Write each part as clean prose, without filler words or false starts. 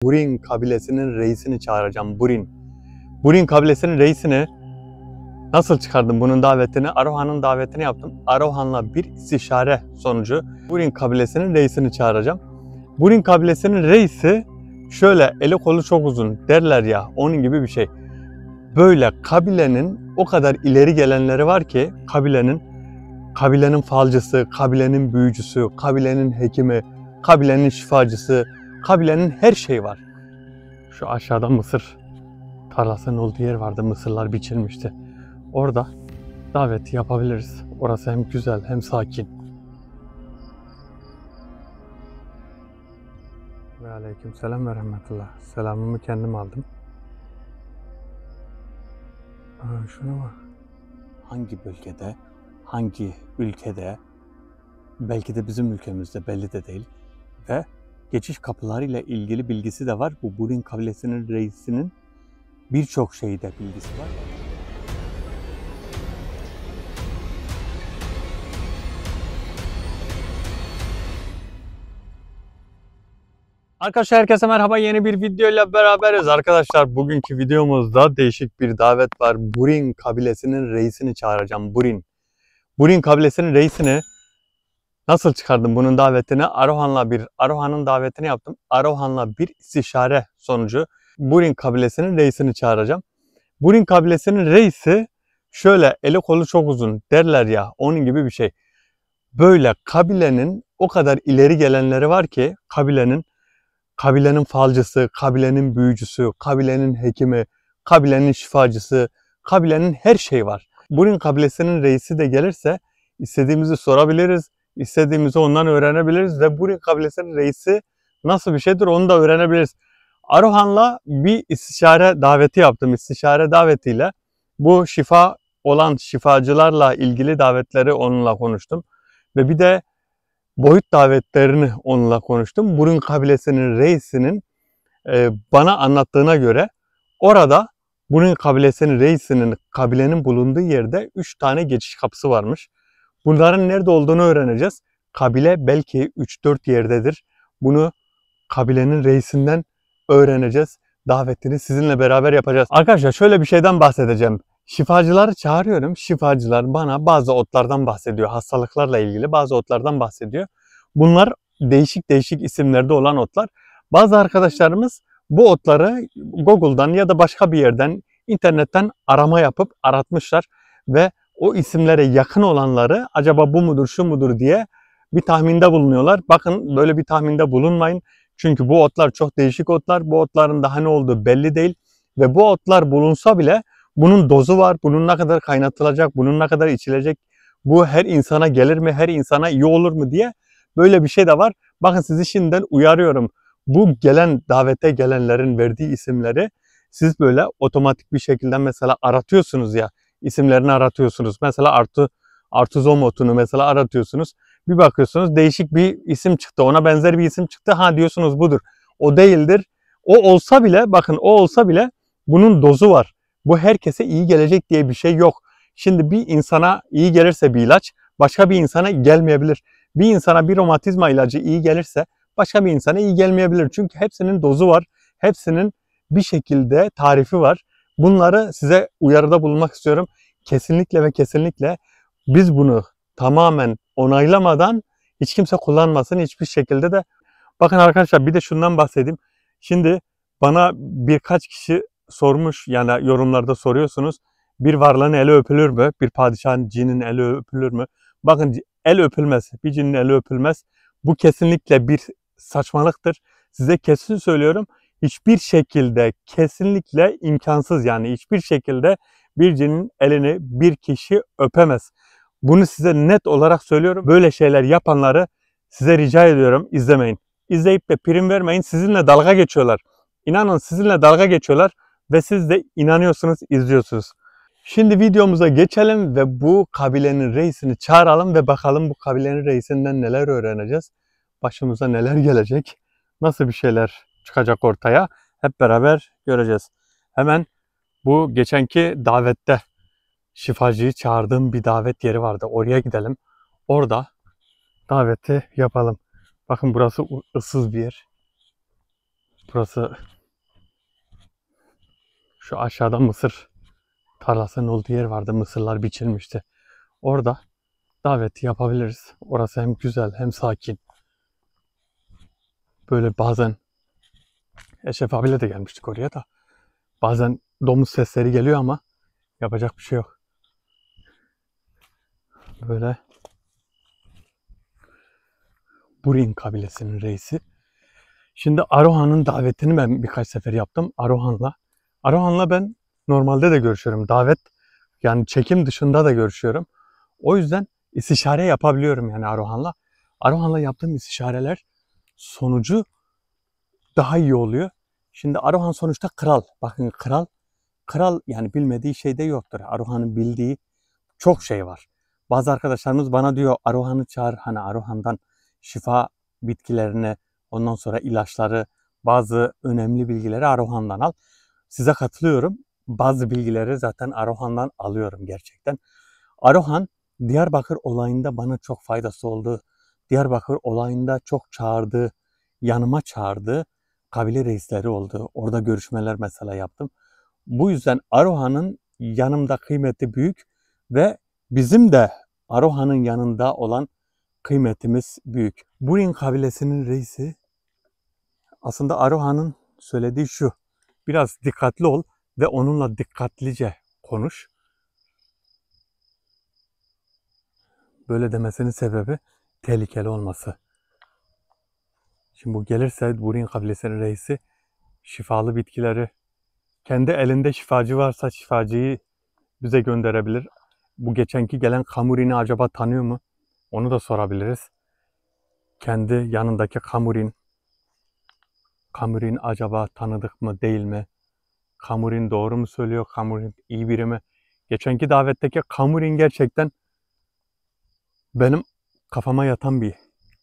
Burin kabilesinin reisini çağıracağım. Burin kabilesinin reisini nasıl çıkardım bunun davetini? Arohan'ın davetini yaptım. Arohan'la bir istişare sonucu Burin kabilesinin reisini çağıracağım. Burin kabilesinin reisi şöyle eli kolu çok uzun derler ya, onun gibi bir şey. Böyle kabilenin o kadar ileri gelenleri var ki kabilenin falcısı, kabilenin büyücüsü, kabilenin hekimi, kabilenin şifacısı, kabilenin her şeyi var. Şu aşağıda mısır tarlasının olduğu yer vardı. Mısırlar biçilmişti. Orada daveti yapabiliriz. Orası hem güzel hem sakin. Ve aleykümselam ve rahmetullah. Selamımı kendim aldım. Şuna bak. Hangi bölgede, hangi ülkede, belki de bizim ülkemizde, belli de değil. Ve geçiş kapılarıyla ilgili bilgisi de var. Bu Burin kabilesinin reisinin birçok şeyde bilgisi var. Arkadaşlar herkese merhaba, yeni bir video ile beraberiz. Arkadaşlar bugünkü videomuzda değişik bir davet var. Burin kabilesinin reisini çağıracağım. Burin kabilesinin reisini nasıl çıkardım bunun davetini? Arohan'ın davetini yaptım. Arohan'la bir istişare sonucu Burin kabilesinin reisini çağıracağım. Burin kabilesinin reisi şöyle eli kolu çok uzun derler ya, onun gibi bir şey. Böyle kabilenin o kadar ileri gelenleri var ki kabilenin falcısı, kabilenin büyücüsü, kabilenin hekimi, kabilenin şifacısı, kabilenin her şeyi var. Burin kabilesinin reisi de gelirse istediğimizi sorabiliriz, istediğimizi ondan öğrenebiliriz ve Burin kabilesinin reisi nasıl bir şeydir onu da öğrenebiliriz. Arohan'la bir istişare daveti yaptım. İstişare davetiyle bu şifa olan şifacılarla ilgili davetleri onunla konuştum. Ve bir de boyut davetlerini onunla konuştum. Burin kabilesinin reisinin bana anlattığına göre orada Burin kabilesinin reisinin kabilenin bulunduğu yerde 3 tane geçiş kapısı varmış. Bunların nerede olduğunu öğreneceğiz. Kabile belki 3-4 yerdedir. Bunu kabilenin reisinden öğreneceğiz. Davetini sizinle beraber yapacağız. Arkadaşlar şöyle bir şeyden bahsedeceğim. Şifacıları çağırıyorum. Şifacılar bana bazı otlardan bahsediyor. Hastalıklarla ilgili bazı otlardan bahsediyor. Bunlar değişik değişik isimlerde olan otlar. Bazı arkadaşlarımız bu otları Google'dan ya da başka bir yerden, internetten arama yapıp aratmışlar ve o isimlere yakın olanları acaba bu mudur, şu mudur diye bir tahminde bulunuyorlar. Bakın, böyle bir tahminde bulunmayın. Çünkü bu otlar çok değişik otlar. Bu otların daha ne olduğu belli değil. Ve bu otlar bulunsa bile bunun dozu var. Bunun ne kadar kaynatılacak, bunun ne kadar içilecek, bu her insana gelir mi, her insana iyi olur mu diye böyle bir şey de var. Bakın, sizi şimdiden uyarıyorum. Bu davete gelenlerin verdiği isimleri siz böyle otomatik bir şekilde mesela aratıyorsunuz ya, isimlerini aratıyorsunuz. Mesela artuzom otunu mesela aratıyorsunuz. Bir bakıyorsunuz değişik bir isim çıktı. Ona benzer bir isim çıktı. Ha diyorsunuz budur. O değildir. O olsa bile, bakın, o olsa bile bunun dozu var. Bu herkese iyi gelecek diye bir şey yok. Şimdi bir insana iyi gelirse bir ilaç başka bir insana gelmeyebilir. Bir insana bir romatizma ilacı iyi gelirse başka bir insana iyi gelmeyebilir. Çünkü hepsinin dozu var. Hepsinin bir şekilde tarifi var. Bunları size uyarıda bulunmak istiyorum. Kesinlikle ve kesinlikle biz bunu tamamen onaylamadan hiç kimse kullanmasın hiçbir şekilde de. Bakın arkadaşlar, bir de şundan bahsedeyim. Şimdi bana birkaç kişi sormuş, yani yorumlarda soruyorsunuz. Bir varlığın eli öpülür mü? Bir padişahın, cinin eli öpülür mü? Bakın, el öpülmez. Bir cinin eli öpülmez. Bu kesinlikle bir saçmalıktır. Size kesin söylüyorum. Hiçbir şekilde, kesinlikle imkansız, yani hiçbir şekilde bir cinin elini bir kişi öpemez. Bunu size net olarak söylüyorum. Böyle şeyler yapanları size rica ediyorum, izlemeyin. İzleyip de prim vermeyin. Sizinle dalga geçiyorlar. İnanın, sizinle dalga geçiyorlar ve siz de inanıyorsunuz, izliyorsunuz. Şimdi videomuza geçelim ve bu kabilenin reisini çağıralım ve bakalım bu kabilenin reisinden neler öğreneceğiz. Başımıza neler gelecek, nasıl bir şeyler çıkacak ortaya, hep beraber göreceğiz. Hemen bu geçenki davette şifacıyı çağırdığım bir davet yeri vardı. Oraya gidelim. Orada daveti yapalım. Bakın, burası ıssız bir yer. Burası şu aşağıda mısır tarlasının olduğu yer vardı. Mısırlar biçilmişti. Orada daveti yapabiliriz. Orası hem güzel hem sakin. Böyle bazen Eşref abiyle de gelmiştik oraya da. Bazen domuz sesleri geliyor ama yapacak bir şey yok. Böyle Burin kabilesinin reisi. Şimdi Arohan'ın davetini ben birkaç sefer yaptım Arohan'la. Arohan'la ben normalde de görüşüyorum. Davet yani çekim dışında da görüşüyorum. O yüzden istişare yapabiliyorum yani Arohan'la. Arohan'la yaptığım istişareler sonucu daha iyi oluyor. Şimdi Arohan sonuçta kral. Bakın kral yani bilmediği şey de yoktur. Arohan'ın bildiği çok şey var. Bazı arkadaşlarımız bana diyor Arohan'ı çağır, hani Arohan'dan şifa bitkilerini, ondan sonra ilaçları, bazı önemli bilgileri Arohan'dan al. Size katılıyorum. Bazı bilgileri zaten Arohan'dan alıyorum gerçekten. Arohan Diyarbakır olayında bana çok faydası oldu. Diyarbakır olayında çok çağırdı, yanıma çağırdı. Kabile reisleri oldu. Orada görüşmeler mesela yaptım. Bu yüzden Arohan'ın yanımda kıymeti büyük ve bizim de Arohan'ın yanında olan kıymetimiz büyük. Burin kabilesinin reisi aslında Arohan'ın söylediği şu: biraz dikkatli ol ve onunla dikkatlice konuş. Böyle demesinin sebebi tehlikeli olması. Şimdi bu gelirse Burin kabilesinin reisi şifalı bitkileri, kendi elinde şifacı varsa şifacıyı bize gönderebilir. Bu geçenki gelen Kamurin'i acaba tanıyor mu? Onu da sorabiliriz. Kendi yanındaki Kamurin acaba tanıdık mı değil mi? Kamurin doğru mu söylüyor? Kamurin iyi biri mi? Geçenki davetteki Kamurin gerçekten benim kafama yatan bir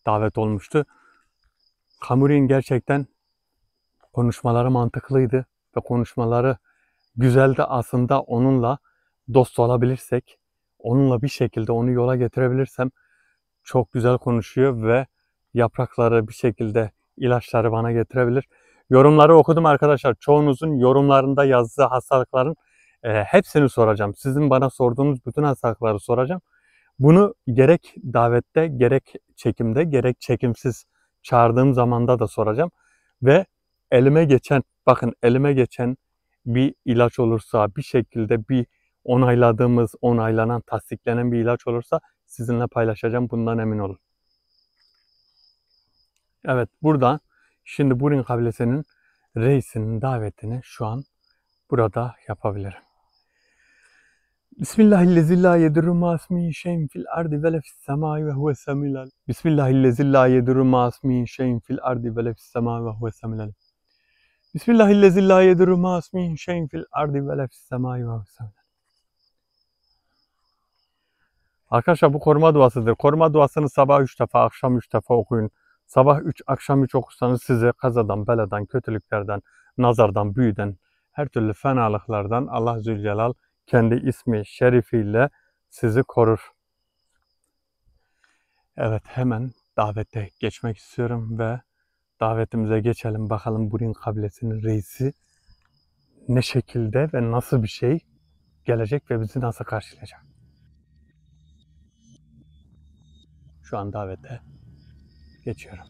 davet olmuştu. Kamurin gerçekten konuşmaları mantıklıydı ve konuşmaları güzeldi. Aslında onunla dost olabilirsek, onunla bir şekilde onu yola getirebilirsem çok güzel konuşuyor ve yaprakları bir şekilde ilaçları bana getirebilir. Yorumları okudum arkadaşlar. Çoğunuzun yorumlarında yazdığı hastalıkların hepsini soracağım. Sizin bana sorduğunuz bütün hastalıkları soracağım. Bunu gerek davette, gerek çekimde, gerek çekimsiz çağırdığım zamanda da soracağım. Ve bakın elime geçen bir ilaç olursa, bir şekilde bir onaylanan, tasdiklenen bir ilaç olursa sizinle paylaşacağım. Bundan emin olun. Evet, burada şimdi Burin kabilesinin reisinin davetini şu an burada yapabilirim. Bismillahillezî lâ yedurru mâ ismihi şey'un fil ardi ve le fis semâi ve huves semî'ul alîm. Bismillahillezî lâ yedurru mâ ismihi şey'un fil ardi ve le fis semâi ve huves semî'ul alîm. Bismillahillezî lâ yedurru mâ ismihi şey'un fil ardi ve le fis semâi ve huves semî'ul alîm. Arkadaşlar bu koruma duasıdır. Koruma duasını sabah 3 defa, akşam 3 defa okuyun. Sabah 3, akşam 3 okursanız size kazadan, beladan, kötülüklerden, nazardan, büyüden, her türlü fenalıklardan Allah Zülcelal kendi ismi şerifiyle sizi korur. Evet, hemen davete geçmek istiyorum ve davetimize geçelim. Bakalım Burin kabilesinin reisi ne şekilde ve nasıl bir şey gelecek ve bizi nasıl karşılayacak. Şu an davete geçiyorum.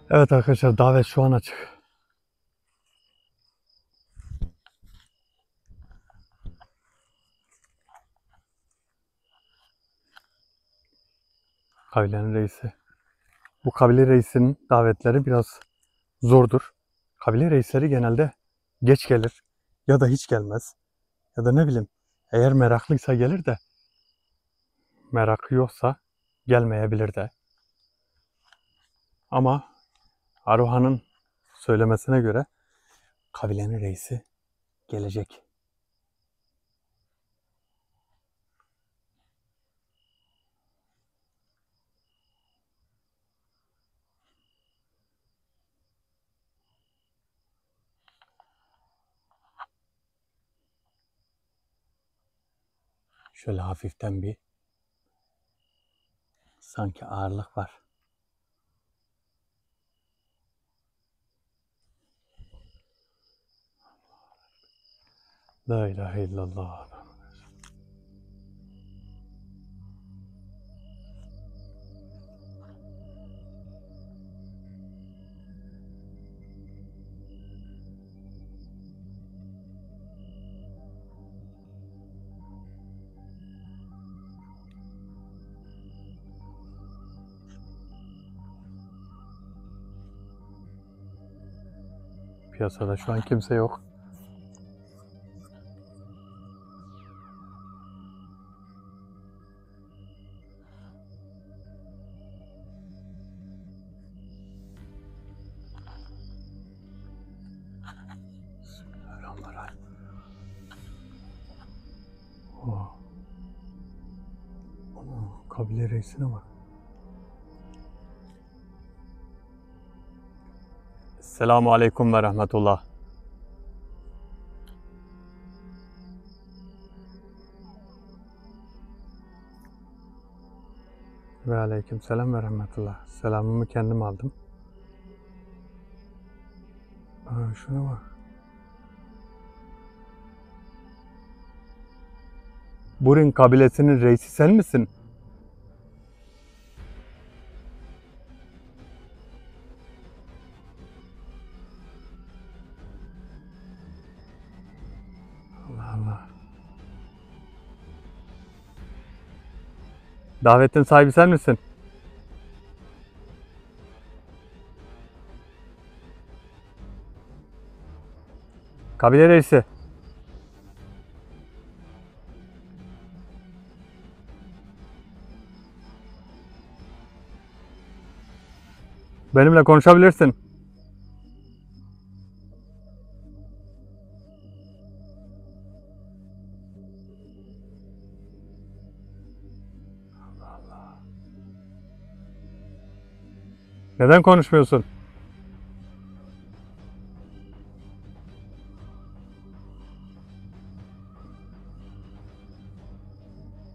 Evet arkadaşlar, davet şu an açık. Kabilenin reisi. Bu kabile reisinin davetleri biraz zordur. Kabile reisleri genelde geç gelir ya da hiç gelmez. Ya da ne bileyim, eğer meraklıysa gelir de merakı yoksa gelmeyebilir de. Ama Arohan'ın söylemesine göre kabilenin reisi gelecek. Şöyle hafiften bir sanki ağırlık var. La ilahe illallah. Piyasada şu an kimse yok. Bismillahirrahmanirrahim. Oh. Ana, kabile reisine bak. Selamun aleyküm ve rahmetullah. Ve aleyküm selam ve rahmetullah. Selamımı kendim aldım. Aa, şuna bak. Burin kabilesinin reisi sen misin? Allah Allah. Davetin sahibi sen misin? Kabile reisi. Benimle konuşabilirsin. Neden konuşmuyorsun?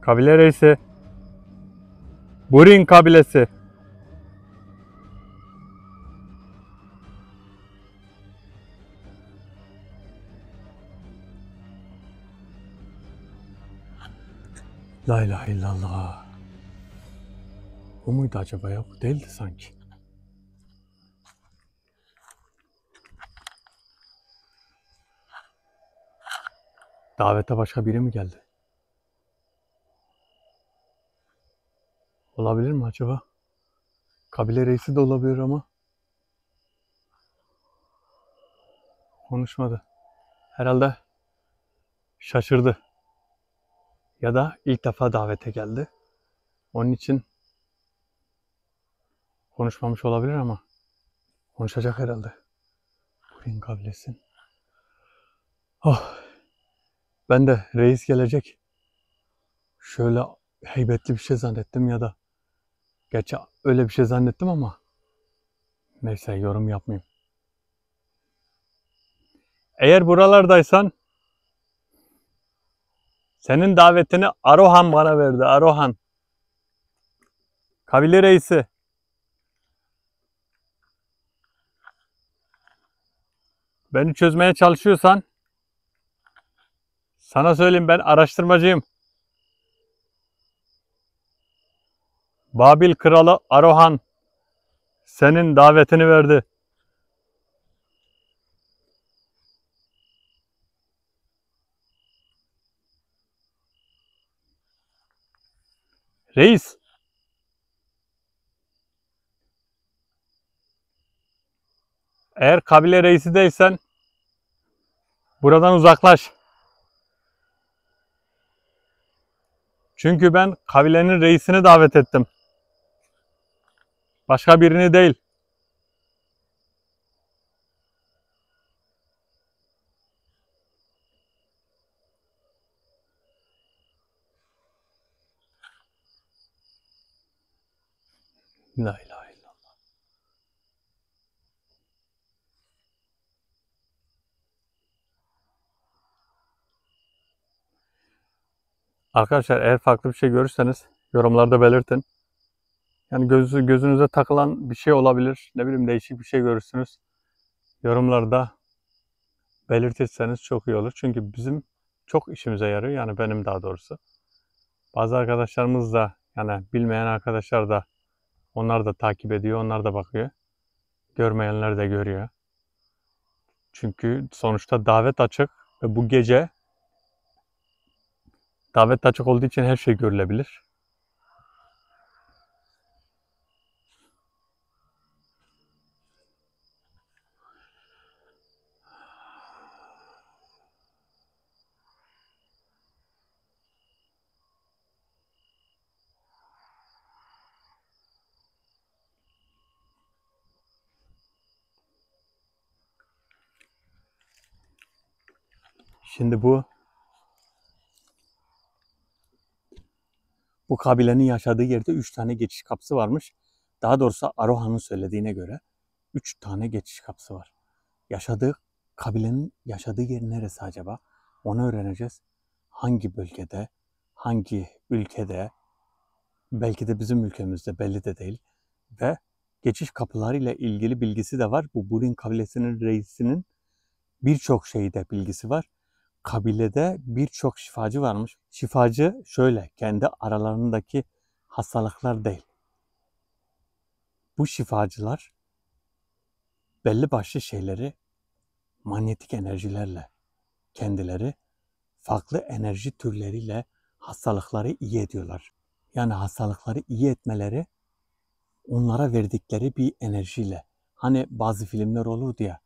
Kabile reisi. Burin kabilesi. La ilahe illallah. Bu muydu acaba ya? Bu değildi sanki. Davete başka biri mi geldi? Olabilir mi acaba? Kabile reisi de olabilir ama konuşmadı. Herhalde şaşırdı. Ya da ilk defa davete geldi. Onun için konuşmamış olabilir ama konuşacak herhalde. Burin kabilesin. Oh, ben de reis gelecek. Şöyle heybetli bir şey zannettim ya da gerçi öyle bir şey zannettim ama neyse, yorum yapmayayım. Eğer buralardaysan senin davetini Arohan bana verdi. Arohan. Kabile reisi. Beni çözmeye çalışıyorsan sana söyleyeyim, ben araştırmacıyım. Babil kralı Arohan. senin davetini verdi. Reis, eğer kabile reisi değilsen buradan uzaklaş. Çünkü ben kabilenin reisini davet ettim. Başka birini değil. La ilahe illallah. Arkadaşlar eğer farklı bir şey görürseniz yorumlarda belirtin. Yani gözünüze takılan bir şey olabilir. Ne bileyim değişik bir şey görürsünüz. Yorumlarda belirtirseniz çok iyi olur. Çünkü bizim çok işimize yarıyor. Yani benim daha doğrusu. Bazı arkadaşlarımız da yani bilmeyen arkadaşlar da onlar da takip ediyor. Onlar da bakıyor. Görmeyenler de görüyor. Çünkü sonuçta davet açık ve bu gece davet açık olduğu için her şey görülebilir. Şimdi bu kabilenin yaşadığı yerde 3 tane geçiş kapısı varmış. Daha doğrusu Aroha'nın söylediğine göre 3 tane geçiş kapısı var. Kabilenin yaşadığı yer neresi acaba? Onu öğreneceğiz. Hangi bölgede, hangi ülkede, belki de bizim ülkemizde belli de değil. Ve geçiş kapılarıyla ilgili bilgisi de var. Bu Burin kabilesinin reisinin birçok şeyde bilgisi var. Kabilede birçok şifacı varmış. Şifacı şöyle, kendi aralarındaki hastalıklar değil. Bu şifacılar belli başlı şeyleri manyetik enerjilerle kendileri farklı enerji türleriyle hastalıkları iyi ediyorlar. Yani hastalıkları iyi etmeleri onlara verdikleri bir enerjiyle. Hani bazı filmler olurdu ya,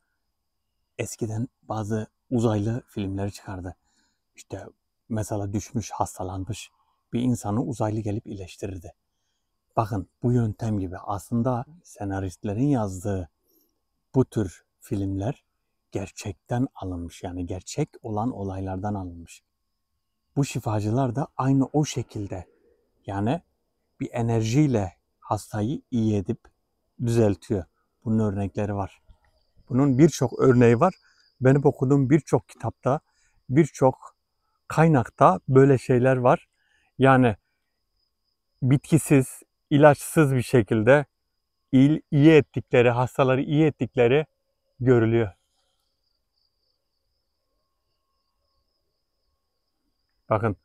eskiden bazı uzaylı filmleri çıkardı. İşte mesela düşmüş, hastalanmış bir insanı uzaylı gelip iyileştirirdi. Bakın bu yöntem gibi aslında senaristlerin yazdığı bu tür filmler gerçekten alınmış. Yani gerçek olan olaylardan alınmış. Bu şifacılar da aynı o şekilde yani bir enerjiyle hastayı iyi edip düzeltiyor. Bunun örnekleri var. Bunun birçok örneği var. Benim okuduğum birçok kitapta, birçok kaynakta böyle şeyler var. Yani bitkisiz, ilaçsız bir şekilde iyi ettikleri, hastaları iyi ettikleri görülüyor. Bakın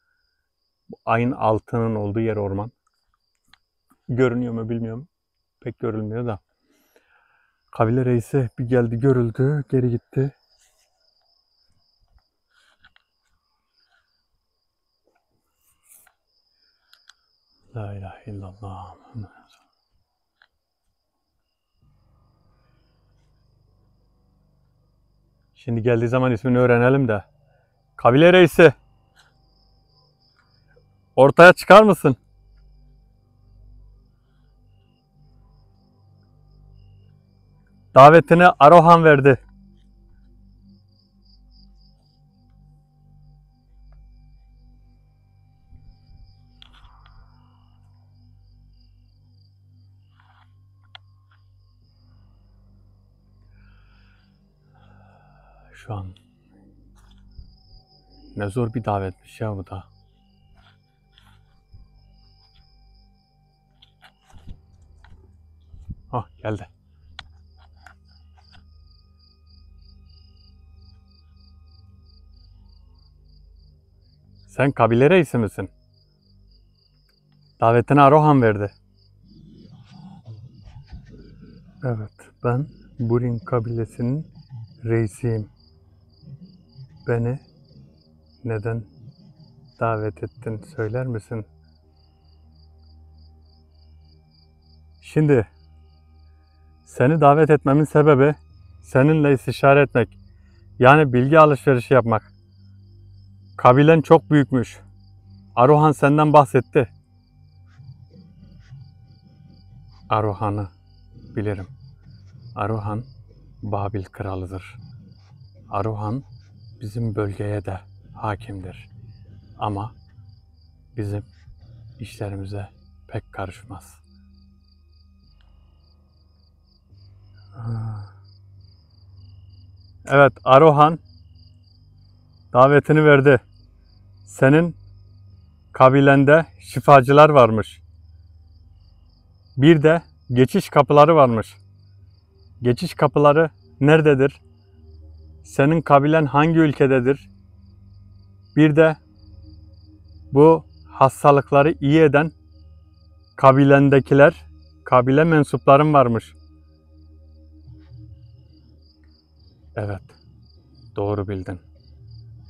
ayın altının olduğu yer orman. Görünüyor mu bilmiyorum. Pek görülmüyor da. Kabile reisi bir geldi görüldü, geri gitti. La ilahe illallah. Şimdi geldiği zaman ismini öğrenelim de. Kabile reisi. Ortaya çıkar mısın? Davetini Arohan verdi. Şu an ne zor bir davetmiş ya bu da. Hah geldi. Sen kabile reisi misin? Davetini Arohan verdi. Evet, ben Burin kabilesinin reisiyim. Beni neden davet ettin söyler misin? Şimdi seni davet etmemin sebebi seninle istişare etmek. Yani bilgi alışverişi yapmak. Kabilen çok büyükmüş. Aruhan senden bahsetti. Aruhan'ı bilirim. Aruhan Babil kralıdır. Aruhan bizim bölgeye de hakimdir. Ama bizim işlerimize pek karışmaz. Evet, Aruhan davetini verdi. Senin kabilende şifacılar varmış. Bir de geçiş kapıları varmış. Geçiş kapıları nerededir? Senin kabilen hangi ülkededir? Bir de bu hastalıkları iyi eden kabilendekiler, kabile mensupların varmış. Evet, doğru bildin.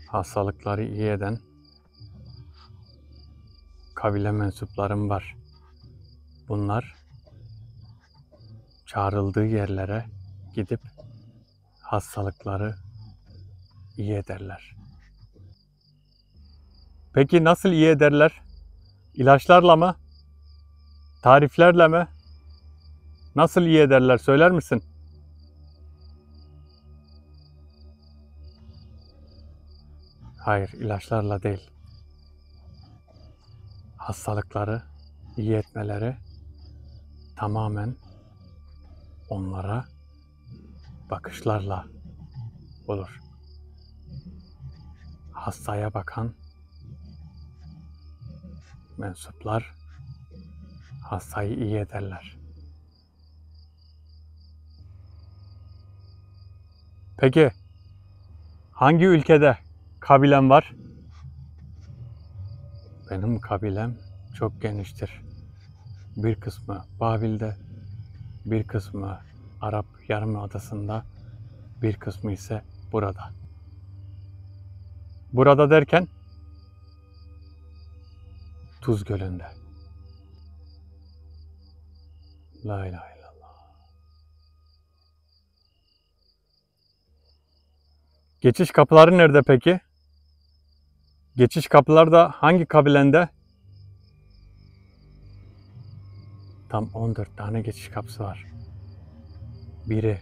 Hastalıkları iyi eden kabile mensuplarım var. Bunlar çağrıldığı yerlere gidip hastalıkları iyi ederler. Peki nasıl iyi ederler? İlaçlarla mı? Tariflerle mi? Nasıl iyi ederler söyler misin? Hayır, ilaçlarla değil. Hastalıkları iyi etmeleri tamamen onlara bakışlarla olur. Hastaya bakan mensuplar hastayı iyi ederler. Peki hangi ülkede kabilen var? Benim kabilem çok geniştir. Bir kısmı Babil'de, bir kısmı Arap Yarımadası'nda, bir kısmı ise burada. Burada derken Tuz Gölü'nde. La ilahe illallah. Geçiş kapıları nerede peki? Geçiş kapıları da hangi kabilende? Tam 14 tane geçiş kapısı var. Biri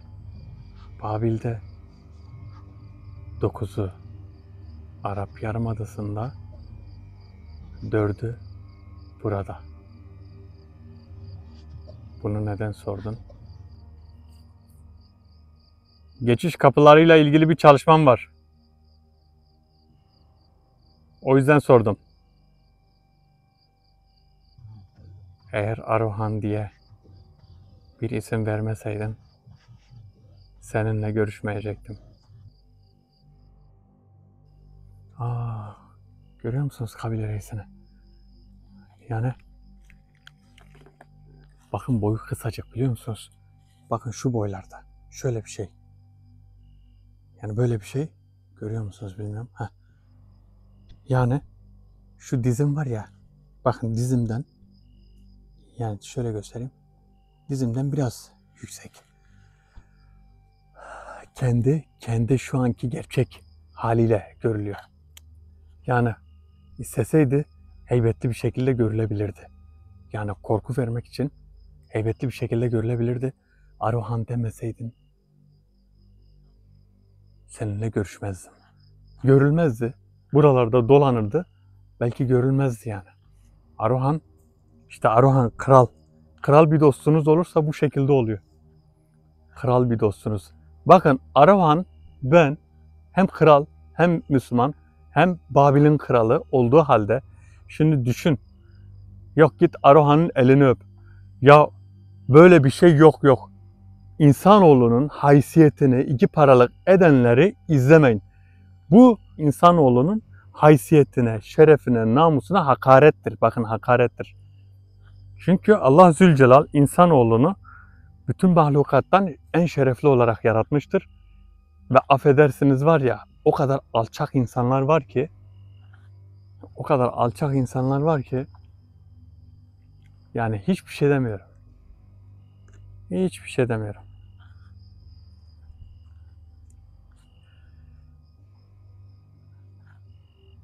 Babil'de, 9'u Arap Yarımadası'nda, 4'ü burada. Bunu neden sordun? Geçiş kapılarıyla ilgili bir çalışmam var. O yüzden sordum. Eğer Aruhan diye bir isim vermeseydin seninle görüşmeyecektim. Görüyor musunuz kabile reisini? Yani bakın boyu kısacık biliyor musunuz? Bakın şu boylarda. Şöyle bir şey. Yani böyle bir şey. Görüyor musunuz bilmiyorum. Heh. Yani şu dizim var ya. Bakın dizimden. Yani şöyle göstereyim. Dizimden biraz yüksek. Kendi şu anki gerçek haliyle görülüyor. Yani isteseydi heybetli bir şekilde görülebilirdi. Yani korku vermek için heybetli bir şekilde görülebilirdi. Aruhan demeseydin seninle görüşmezdim. Görülmezdi. Buralarda dolanırdı. Belki görülmezdi yani. Aruhan, işte Aruhan kral. Kral bir dostunuz olursa bu şekilde oluyor. Kral bir dostunuz. Bakın Aruhan ben hem kral hem Müslüman hem Babil'in kralı olduğu halde şimdi düşün. Yok git Aruhan'ın elini öp. Ya böyle bir şey yok. İnsanoğlunun haysiyetini iki paralık edenleri izlemeyin. Bu insanoğlunun haysiyetine, şerefine, namusuna hakarettir. Bakın hakarettir. Çünkü Allah Zülcelal insanoğlunu bütün mahlukattan en şerefli olarak yaratmıştır. Ve affedersiniz var ya, o kadar alçak insanlar var ki, o kadar alçak insanlar var ki, yani hiçbir şey demiyorum. Hiçbir şey demiyorum.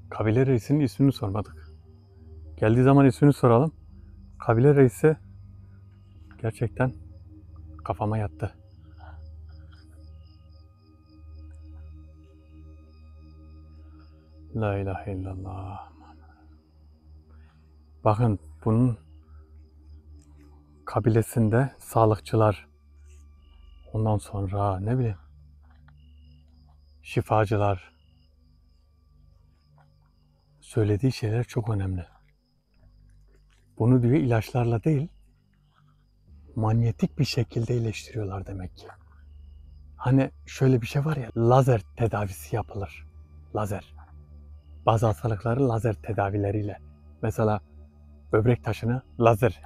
Kabile reisinin ismini sormadık. Geldiği zaman ismini soralım. Kabile reisi gerçekten kafama yattı. La ilahe illallah. Bakın bunun kabilesinde sağlıkçılar, ondan sonra ne bileyim şifacılar, söylediği şeyler çok önemli. Bunu diyor ilaçlarla değil, manyetik bir şekilde iyileştiriyorlar demek ki. Hani şöyle bir şey var ya, lazer tedavisi yapılır. Lazer. Bazı hastalıkları lazer tedavileriyle. Mesela böbrek taşını lazer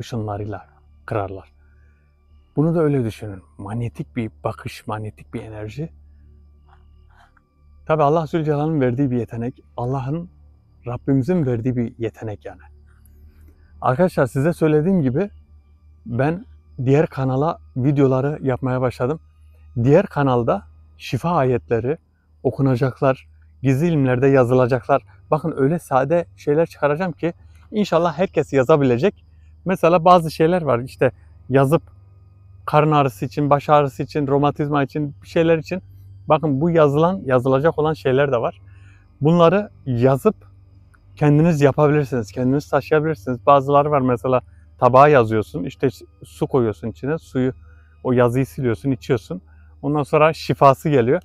ışınlarıyla kırarlar. Bunu da öyle düşünün. Manyetik bir bakış, manyetik bir enerji. Tabi Allah Zülcelal'ın verdiği bir yetenek. Allah'ın, Rabbimizin verdiği bir yetenek yani. Arkadaşlar size söylediğim gibi ben diğer kanala videoları yapmaya başladım. Diğer kanalda şifa ayetleri okunacaklar, gizli ilimlerde yazılacaklar. Bakın öyle sade şeyler çıkaracağım ki inşallah herkes yazabilecek. Mesela bazı şeyler var işte yazıp karın ağrısı için, baş ağrısı için, romatizma için, bir şeyler için. Bakın bu yazılacak olan şeyler de var. Bunları yazıp kendiniz yapabilirsiniz, kendiniz taşıyabilirsiniz. Bazıları var mesela tabağa yazıyorsun, işte su koyuyorsun içine, suyu, o yazıyı siliyorsun, içiyorsun. Ondan sonra şifası geliyor.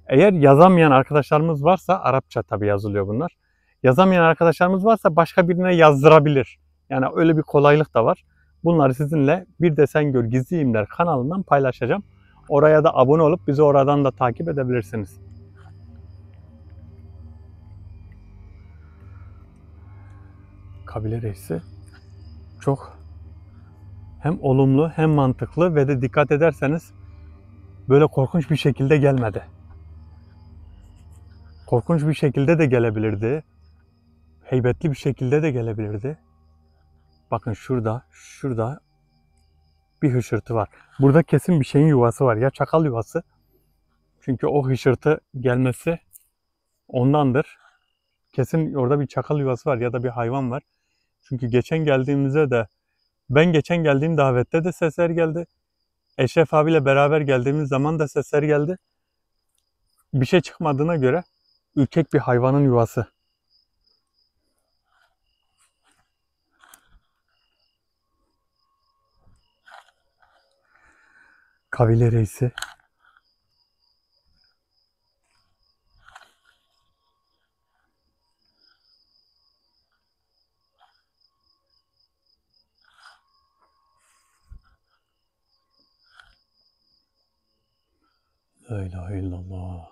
Eğer yazamayan arkadaşlarımız varsa, Arapça tabii yazılıyor bunlar. Yazamayan arkadaşlarımız varsa başka birine yazdırabilir. Yani öyle bir kolaylık da var. Bunları sizinle Bir de Sen Gör Gizli İlimler kanalından paylaşacağım. Oraya da abone olup bizi oradan da takip edebilirsiniz. Kabile reisi çok hem olumlu hem mantıklı ve de dikkat ederseniz böyle korkunç bir şekilde gelmedi. Korkunç bir şekilde de gelebilirdi. Heybetli bir şekilde de gelebilirdi. Bakın şurada bir hışırtı var. Burada kesin bir şeyin yuvası var. Ya çakal yuvası. Çünkü o hışırtı gelmesi ondandır. Kesin orada bir çakal yuvası var ya da bir hayvan var. Çünkü ben geçen geldiğim davette de sesler geldi. Eşref abiyle beraber geldiğimiz zaman da sesler geldi. Bir şey çıkmadığına göre ürkek bir hayvanın yuvası. Kabile reisi. La ilahe illallah.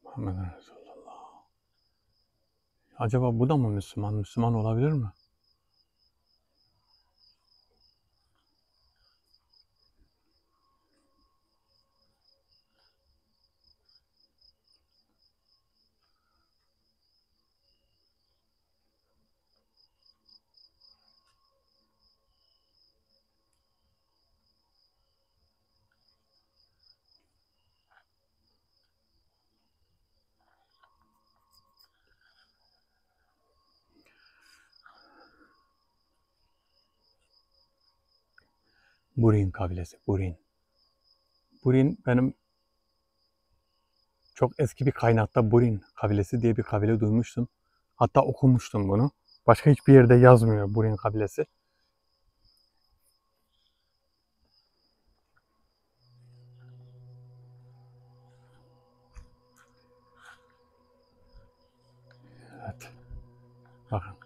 Muhammed Resulullah. Acaba bu da mı Müslüman? Müslüman olabilir mi? Burin kabilesi. Burin. Burin benim çok eski bir kaynakta Burin kabilesi diye bir kabile duymuştum. Hatta okumuştum bunu. Başka hiçbir yerde yazmıyor Burin kabilesi. Evet. Bakın.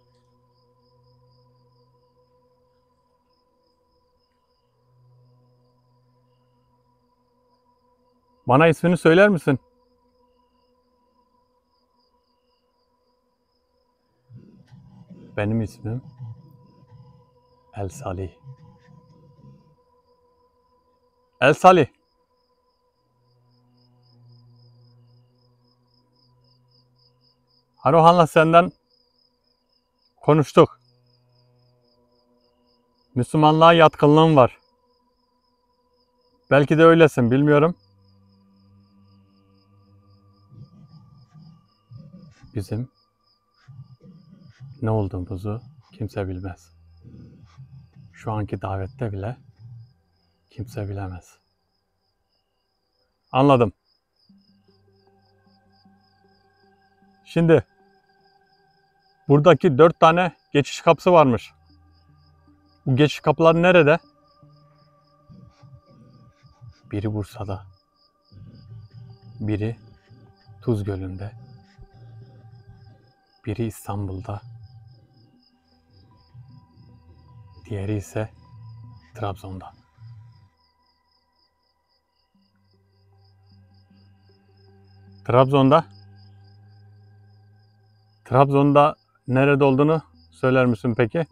Bana ismini söyler misin? Benim ismim El Salih. El Salih. Harohan'la senden konuştuk. Müslümanlığa yatkınlığın var. Belki de öylesin, bilmiyorum. Bizim ne olduğumuzu kimse bilmez. Şu anki davette bile kimse bilemez. Anladım. Şimdi buradaki 4 tane geçiş kapısı varmış. Bu geçiş kapıları nerede? Biri Bursa'da, biri Tuz Gölü'nde, biri İstanbul'da, diğeri ise Trabzon'da. Trabzon'da nerede olduğunu söyler misin peki?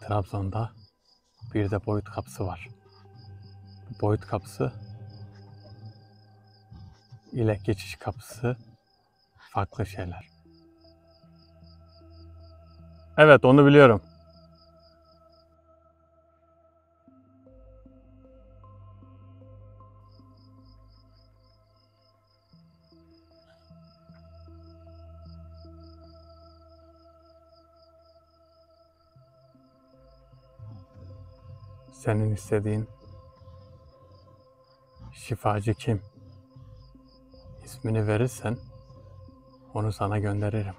Trabzon'da bir de boyut kapısı var. Bu boyut kapısı ile geçiş kapısı farklı şeyler. Evet, onu biliyorum. Senin istediğin şifacı kim? İsmini verirsen onu sana gönderirim.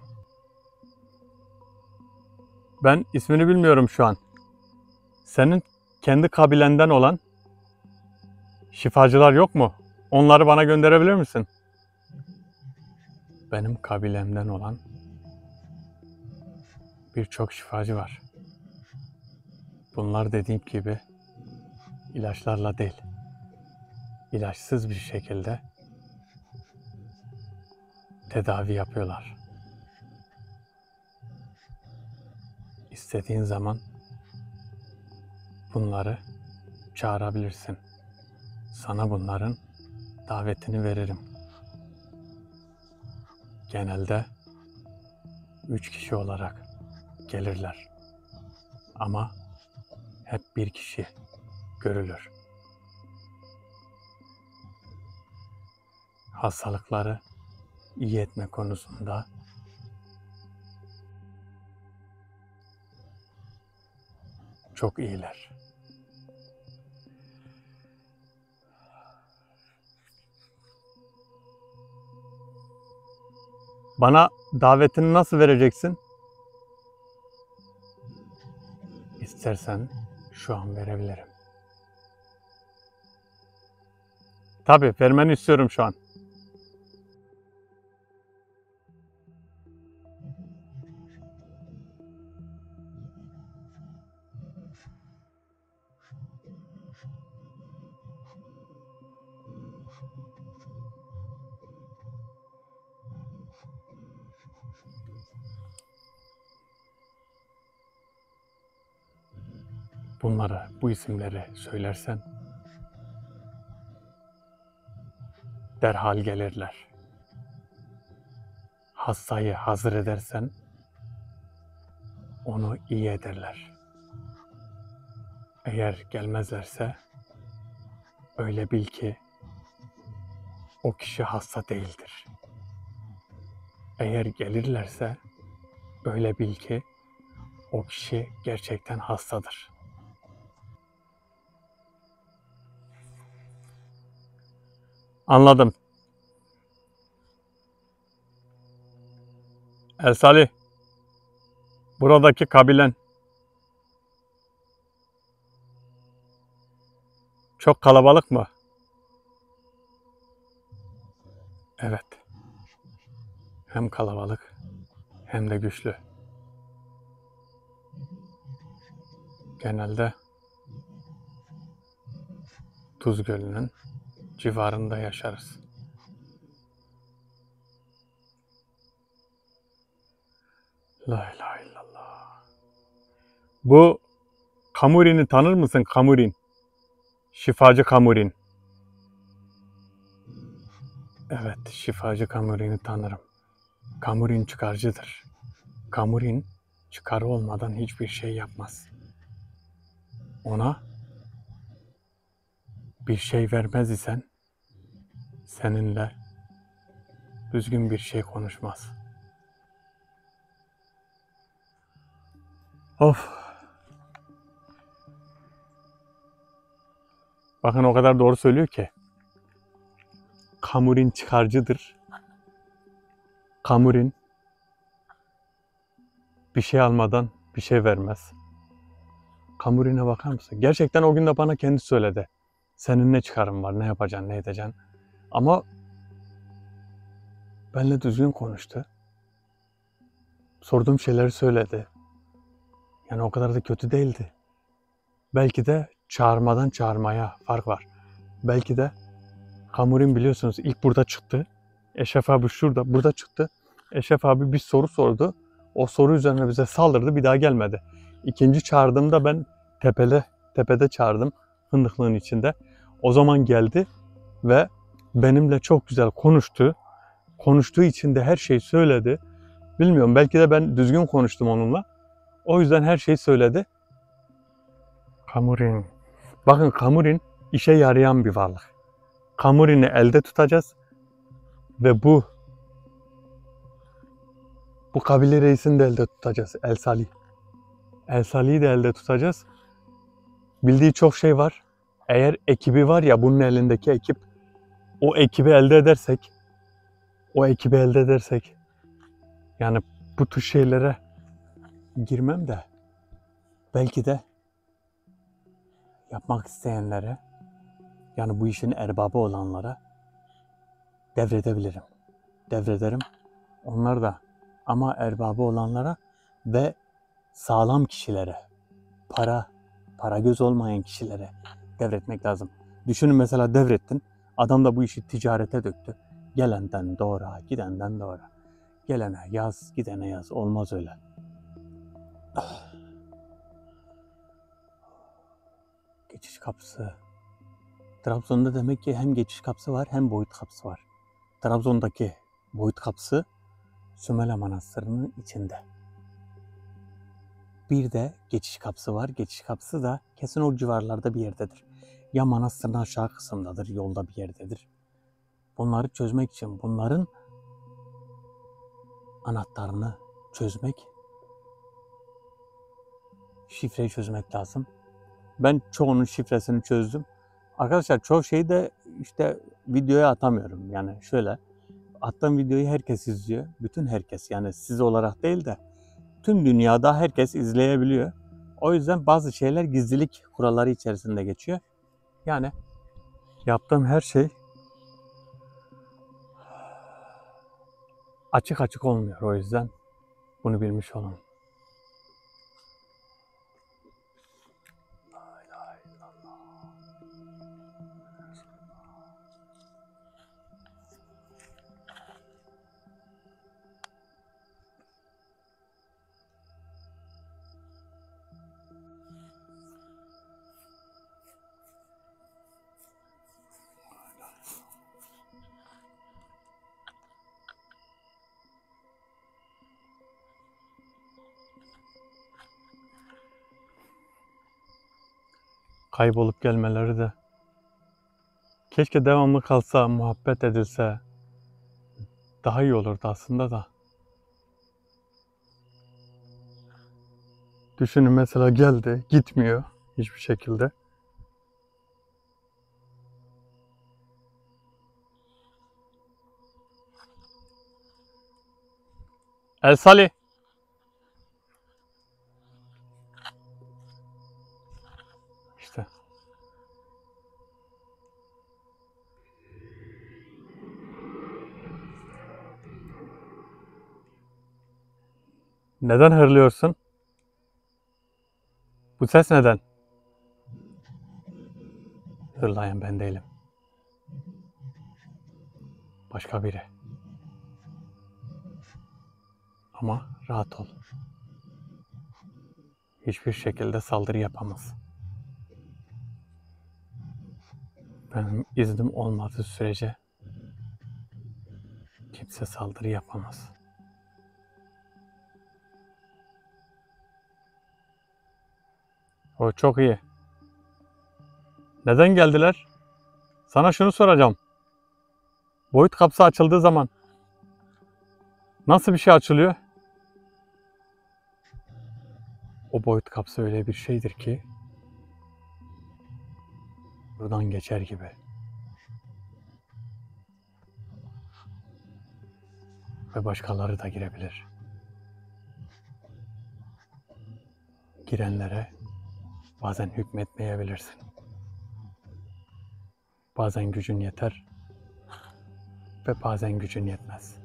Ben ismini bilmiyorum şu an. Senin kendi kabilenden olan şifacılar yok mu? Onları bana gönderebilir misin? Benim kabilemden olan birçok şifacı var. Bunlar dediğim gibi ilaçlarla değil, ilaçsız bir şekilde tedavi yapıyorlar. İstediğin zaman bunları çağırabilirsin. Sana bunların davetini veririm. Genelde 3 kişi olarak gelirler. Ama hep bir kişi görülür. Hastalıkları iyi etme konusunda çok iyiler. Bana davetini nasıl vereceksin? İstersen şu an verebilirim. Tabii, vermeni istiyorum şu an. Bunları, bu isimleri söylersen derhal gelirler. Hastayı hazır edersen onu iyi ederler. Eğer gelmezlerse öyle bil ki o kişi hasta değildir. Eğer gelirlerse öyle bil ki o kişi gerçekten hastadır. Anladım. El Salih, buradaki kabilen çok kalabalık mı? Evet. Hem kalabalık hem de güçlü. Genelde Tuz Gölü'nün civarında yaşarız. La ilahe illallah. Bu Kamuri'ni tanır mısın? Kamurin. Şifacı Kamurin. Evet, şifacı Kamurin'i tanırım. Kamurin çıkarcıdır. Kamurin çıkarı olmadan hiçbir şey yapmaz. Ona bir şey vermez isen seninle düzgün bir şey konuşmaz. Of. Bakın o kadar doğru söylüyor ki. Kamurin çıkarcıdır. Kamurin bir şey almadan bir şey vermez. Kamurin'e bakar mısın? Gerçekten o gün de bana kendi söyledi. Senin ne çıkarın var, ne yapacaksın, ne edeceksin. Ama benimle düzgün konuştu. Sorduğum şeyleri söyledi. Yani o kadar da kötü değildi. Belki de çağırmadan çağırmaya fark var. Belki de Kamurin biliyorsunuz ilk burada çıktı. Eşref abi burada çıktı. Eşref abi bir soru sordu. O soru üzerine bize saldırdı, bir daha gelmedi. İkinci çağırdığımda ben tepede çağırdım, fındıklığın içinde. O zaman geldi ve benimle çok güzel konuştu. Konuştuğu için de her şeyi söyledi. Bilmiyorum, belki de ben düzgün konuştum onunla. O yüzden her şeyi söyledi. Kamurin. Bakın Kamurin işe yarayan bir varlık. Kamurin'i elde tutacağız ve bu kabile reisini de elde tutacağız. El Salih. El Salih'i de elde tutacağız. Bildiği çok şey var. Eğer ekibi var ya, bunun elindeki ekip, o ekibi elde edersek yani bu tür şeylere girmem de belki de yapmak isteyenlere, yani bu işin erbabı olanlara devredebilirim. Devrederim. Onlar da, ama erbabı olanlara ve sağlam kişilere, para göz olmayan kişilere devretmek lazım. Düşünün, mesela devrettin. Adam da bu işi ticarete döktü. Gelenden doğra, gidenden doğra. Gelene yaz, gidene yaz. Olmaz öyle. Geçiş kapısı. Trabzon'da demek ki hem geçiş kapısı var hem boyut kapısı var. Trabzon'daki boyut kapısı Sümele Manastırı'nın içinde. Bir de geçiş kapısı var. Geçiş kapısı da kesin o civarlarda bir yerdedir. Ya manastırın aşağı kısımdadır, yolda bir yerdedir. Bunları çözmek için, bunların anahtarını çözmek, şifreyi çözmek lazım. Ben çoğunun şifresini çözdüm. Arkadaşlar çoğu şeyi de işte videoya atamıyorum. Yani şöyle, attığım videoyu herkes izliyor. Bütün herkes, yani siz olarak değil de tüm dünyada herkes izleyebiliyor. O yüzden bazı şeyler gizlilik kuralları içerisinde geçiyor. Yani yaptığım her şey açık olmuyor. O yüzden bunu bilmiş olun. Kaybolup gelmeleri de keşke devamlı kalsa, muhabbet edilse daha iyi olurdu aslında da. Düşünün, mesela geldi, gitmiyor hiçbir şekilde. El Salih. İşte. Neden hırlıyorsun? Bu ses neden? Hırlayan ben değilim. Başka biri. Ama rahat ol. Hiçbir şekilde saldırı yapamaz. Benim iznim olmadığı sürece kimse saldırı yapamaz. O çok iyi. Neden geldiler? Sana şunu soracağım. Boyut kapısı açıldığı zaman nasıl bir şey açılıyor? O boyut kapısı öyle bir şeydir ki buradan geçer gibi. Ve başkaları da girebilir. Girenlere bazen hükmetmeyebilirsin. Bazen gücün yeter ve bazen gücün yetmez.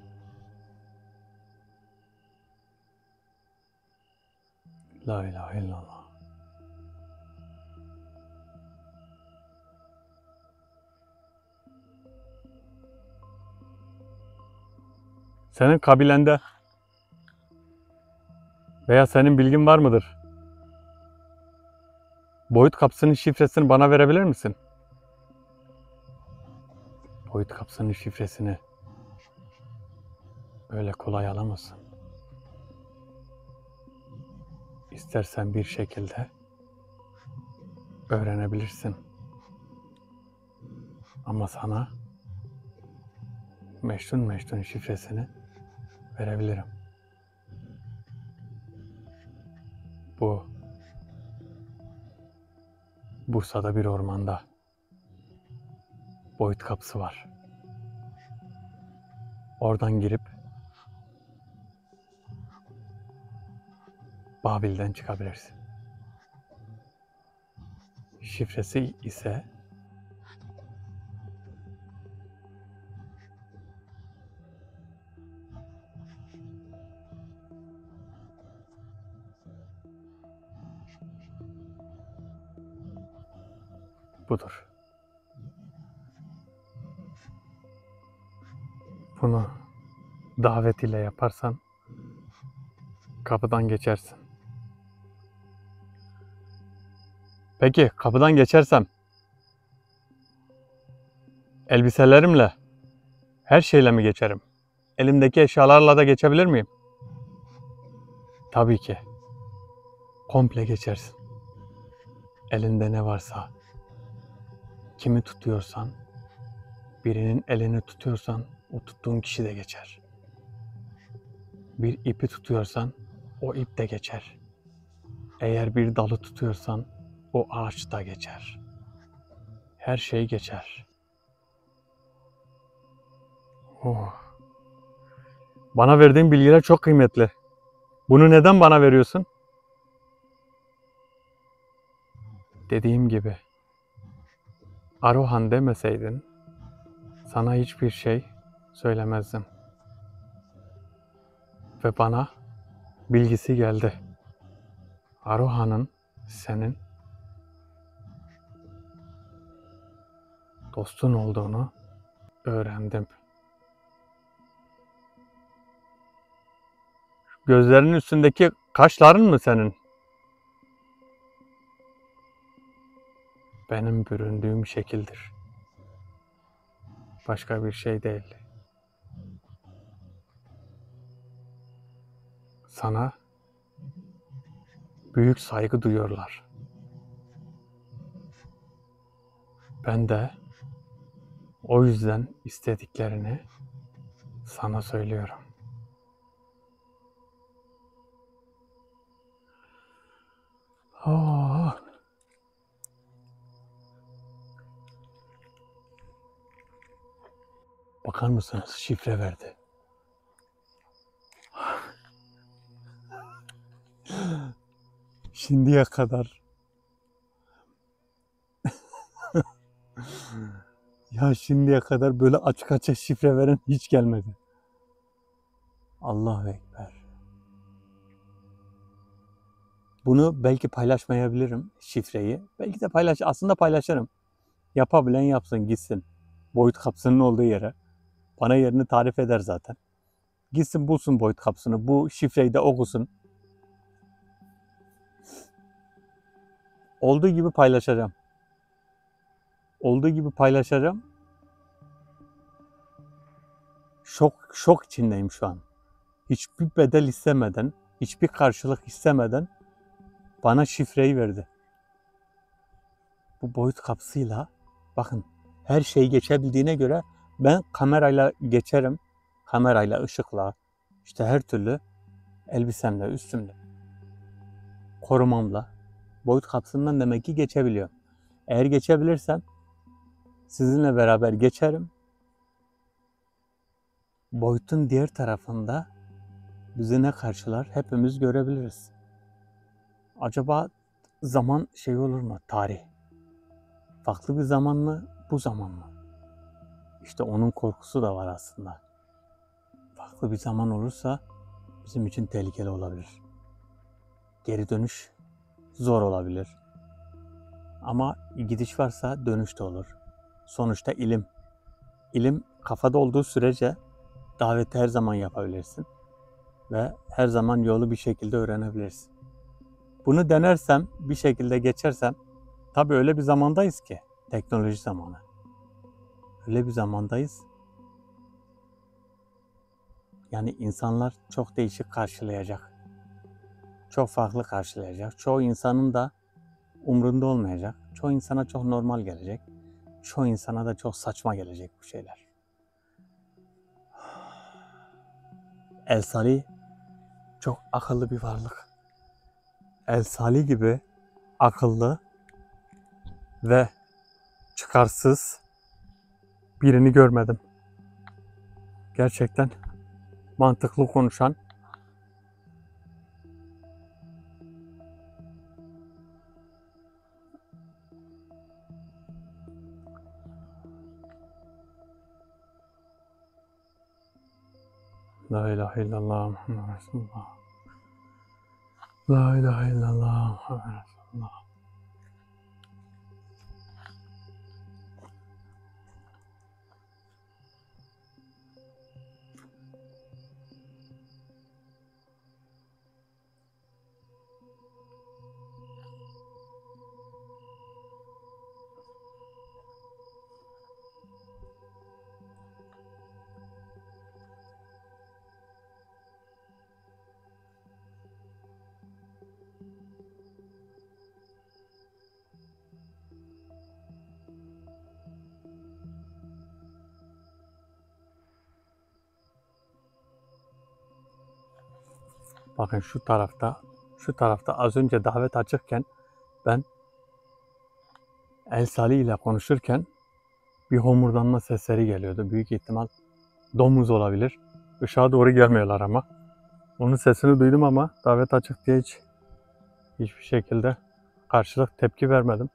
La ilahe illallah. Senin kabilende veya senin bilgin var mıdır? Boyut kapısının şifresini bana verebilir misin? Boyut kapısının şifresini öyle kolay alamazsın. İstersen bir şekilde öğrenebilirsin. Ama sana meşrun şifresini verebilirim. Bu Bursa'da bir ormanda boyut kapısı var. Oradan girip Babil'den çıkabilirsin. Şifresi ise budur. Bunu davet ile yaparsan kapıdan geçersin. Peki kapıdan geçersem elbiselerimle, her şeyle mi geçerim? Elimdeki eşyalarla da geçebilir miyim? Tabii ki. Komple geçersin. Elinde ne varsa, kimi tutuyorsan, birinin elini tutuyorsan o tuttuğun kişi de geçer. Bir ipi tutuyorsan o ip de geçer. Eğer bir dalı tutuyorsan o ağaç da geçer. Her şey geçer. Oh. Bana verdiğin bilgiler çok kıymetli. Bunu neden bana veriyorsun? Dediğim gibi, Arohan demeseydin sana hiçbir şey söylemezdim. Ve bana bilgisi geldi. Arohan'ın senin dostun olduğunu öğrendim. Gözlerinin üstündeki kaşların mı senin? Benim büründüğüm şekildir. Başka bir şey değil. Sana büyük saygı duyuyorlar. Ben de o yüzden istediklerini sana söylüyorum. Oh. Bakar mısınız? Şifre verdi. Şimdiye kadar şimdiye kadar böyle açık açık şifre veren hiç gelmedi. Allahu Ekber. Bunu belki paylaşmayabilirim, şifreyi. Belki de aslında paylaşırım. Yapabilen yapsın, gitsin. Boyut kapısının olduğu yere. Bana yerini tarif eder zaten. Gitsin bulsun boyut kapısını. Bu şifreyi de okusun. Olduğu gibi paylaşacağım. olduğu gibi paylaşacağım. Şok içindeyim şu an. Hiçbir bedel istemeden, hiçbir karşılık istemeden bana şifreyi verdi. Bu boyut kapısıyla bakın her şey geçebildiğine göre ben kamerayla geçerim. Kamerayla, ışıkla, işte her türlü elbisemle, üstümle, korumamla boyut kapısından demek ki geçebiliyorum. Eğer geçebilirsem sizinle beraber geçerim. Boyutun diğer tarafında bizi ne karşılar hepimiz görebiliriz. Acaba zaman şey olur mu? Tarih. Farklı bir zaman mı? Bu zaman mı? İşte onun korkusu da var aslında. Farklı bir zaman olursa bizim için tehlikeli olabilir. Geri dönüş zor olabilir. Ama gidiş varsa dönüş de olur. Sonuçta ilim. İlim kafada olduğu sürece daveti her zaman yapabilirsin. Ve her zaman yolu bir şekilde öğrenebilirsin. Bunu denersem, bir şekilde geçersem, tabii öyle bir zamandayız ki, teknoloji zamanı. Öyle bir zamandayız. Yani insanlar çok değişik karşılayacak. Çok farklı karşılayacak. Çoğu insanın da umrunda olmayacak. Çoğu insana çok normal gelecek. Çoğu insana da çok saçma gelecek bu şeyler. El Salih çok akıllı bir varlık. El Salih gibi akıllı ve çıkarsız birini görmedim. Gerçekten mantıklı konuşan, La ilahe illallah Muhammed Resulullah. La ilahe illallah Muhammed Resulullah. Bakın şu tarafta az önce davet açıkken ben El Salih ile konuşurken bir homurdanma sesleri geliyordu. Büyük ihtimal domuz olabilir. Işığa doğru gelmiyorlar ama. Onun sesini duydum ama davet açık diye hiçbir şekilde karşılık tepki vermedim.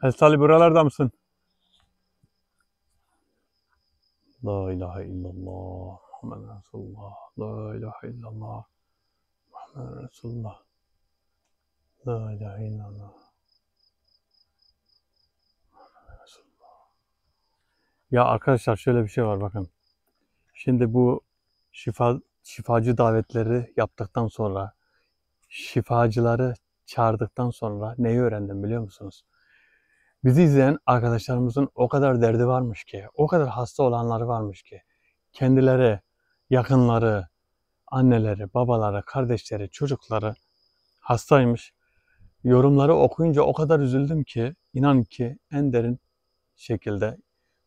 El Salih buralarda mısın? La ilahe illallah Muhammed Resulullah. La ilahe illallah Muhammed Resulullah. La ilahe illallah Muhammed Resulullah. Ya arkadaşlar şöyle bir şey var bakın. Şimdi bu şifacı davetleri yaptıktan sonra, şifacıları çağırdıktan sonra neyi öğrendim biliyor musunuz? Bizi izleyen arkadaşlarımızın o kadar derdi varmış ki, o kadar hasta olanları varmış ki, kendileri, yakınları, anneleri, babaları, kardeşleri, çocukları hastaymış. Yorumları okuyunca o kadar üzüldüm ki, inan ki en derin şekilde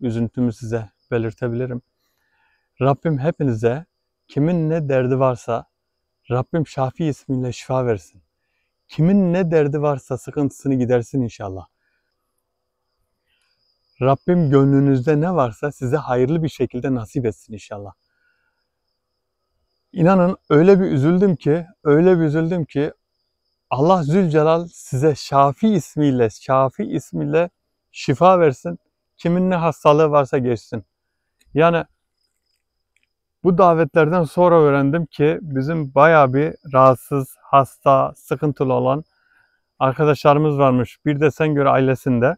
üzüntümü size belirtebilirim. Rabbim hepinize kimin ne derdi varsa Rabbim Şafi ismiyle şifa versin. Kimin ne derdi varsa sıkıntısını gidersin inşallah. Rabbim gönlünüzde ne varsa size hayırlı bir şekilde nasip etsin inşallah. İnanın öyle bir üzüldüm ki Allah Zülcelal size Şafi ismiyle şifa versin. Kimin ne hastalığı varsa geçsin. Yani bu davetlerden sonra öğrendim ki bizim bayağı bir rahatsız, hasta, sıkıntılı olan arkadaşlarımız varmış. Bir de sen göre ailesinde.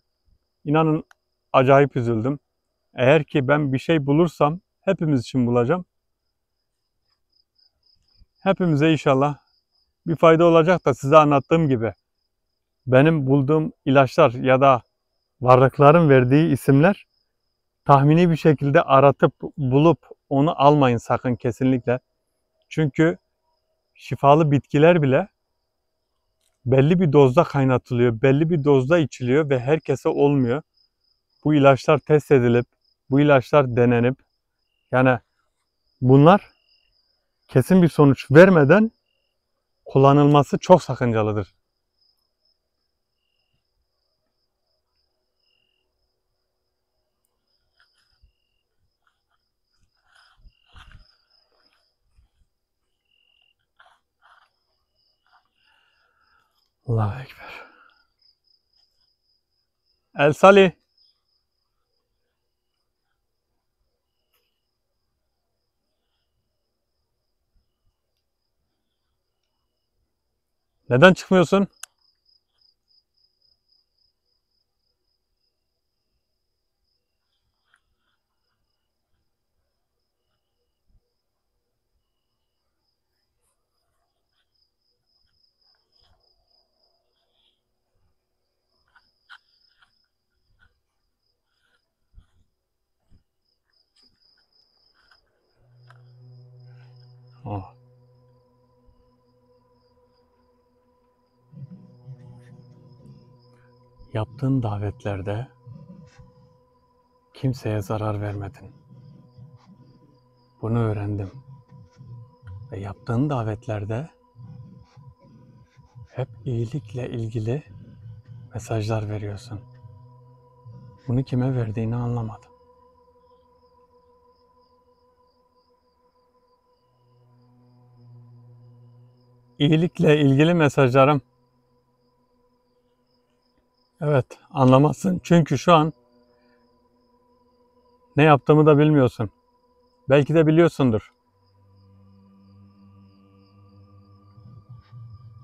İnanın acayip üzüldüm. Eğer ki ben bir şey bulursam hepimiz için bulacağım. Hepimize inşallah bir fayda olacak da size anlattığım gibi benim bulduğum ilaçlar ya da varlıkların verdiği isimler tahmini bir şekilde aratıp bulup onu almayın sakın kesinlikle. Çünkü şifalı bitkiler bile belli bir dozda kaynatılıyor, belli bir dozda içiliyor ve herkese olmuyor. Bu ilaçlar test edilip, bu ilaçlar denenip, yani bunlar kesin bir sonuç vermeden kullanılması çok sakıncalıdır. Allahu Ekber. El Salih. Neden çıkmıyorsun? Oh. Yaptığın davetlerde kimseye zarar vermedin. Bunu öğrendim. Ve yaptığın davetlerde hep iyilikle ilgili mesajlar veriyorsun. Bunu kime verdiğini anlamadım. İyilikle ilgili mesajlarım. Evet, anlamazsın. Çünkü şu an ne yaptığımı da bilmiyorsun. Belki de biliyorsundur.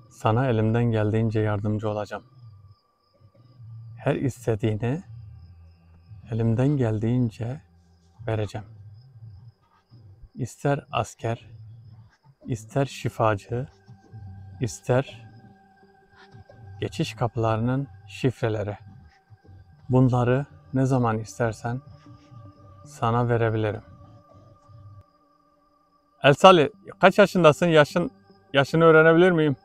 Sana elimden geldiğince yardımcı olacağım. Her istediğini elimden geldiğince vereceğim. İster asker, ister şifacı, ister geçiş kapılarının şifreleri. Bunları ne zaman istersen sana verebilirim. El Salih, kaç yaşındasın? Yaşını öğrenebilir miyim?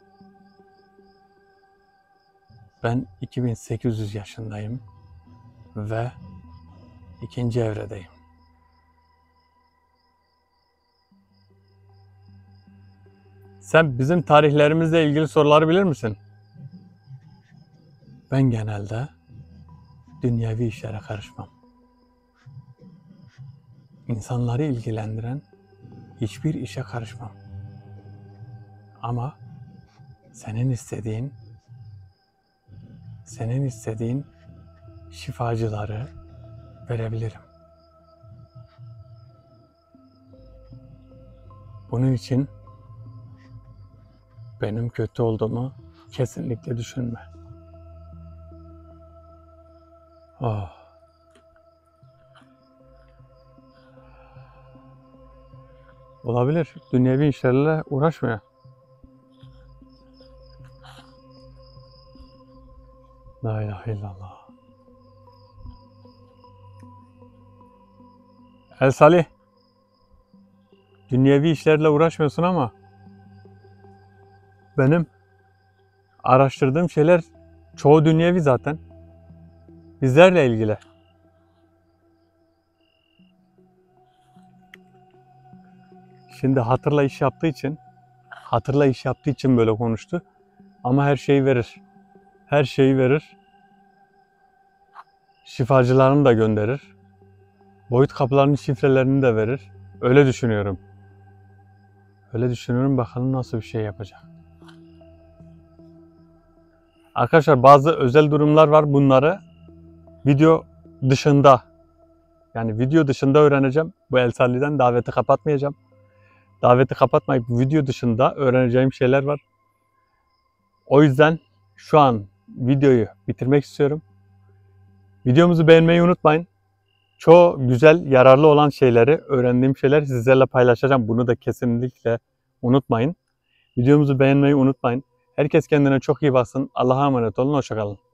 Ben 2800 yaşındayım ve ikinci evredeyim. Sen bizim tarihlerimizle ilgili soruları bilir misin? Ben genelde dünyevi işlere karışmam. İnsanları ilgilendiren hiçbir işe karışmam. Ama senin istediğin şifacıları verebilirim. Bunun için benim kötü olduğumu kesinlikle düşünme. Oh. Olabilir. Dünyevi işlerle uğraşmıyor. La ilahe illallah. El Salih. Dünyevi işlerle uğraşmıyorsun ama benim araştırdığım şeyler çoğu dünyevi zaten. Bizlerle ilgili. Şimdi hatırla iş yaptığı için böyle konuştu. Ama her şeyi verir. Her şeyi verir. Şifacılarını da gönderir. Boyut kapılarının şifrelerini de verir. Öyle düşünüyorum. Bakalım nasıl bir şey yapacak. Arkadaşlar bazı özel durumlar var. Bunları video dışında Yani video dışında öğreneceğim. Bu El Salli'den daveti kapatmayacağım. Daveti kapatmayıp video dışında öğreneceğim şeyler var. O yüzden şu an videoyu bitirmek istiyorum. Videomuzu beğenmeyi unutmayın. Çoğu güzel, yararlı olan şeyleri, öğrendiğim şeyler sizlerle paylaşacağım. Bunu da kesinlikle unutmayın. Videomuzu beğenmeyi unutmayın. Herkes kendine çok iyi baksın. Allah'a emanet olun. Hoşça kalın.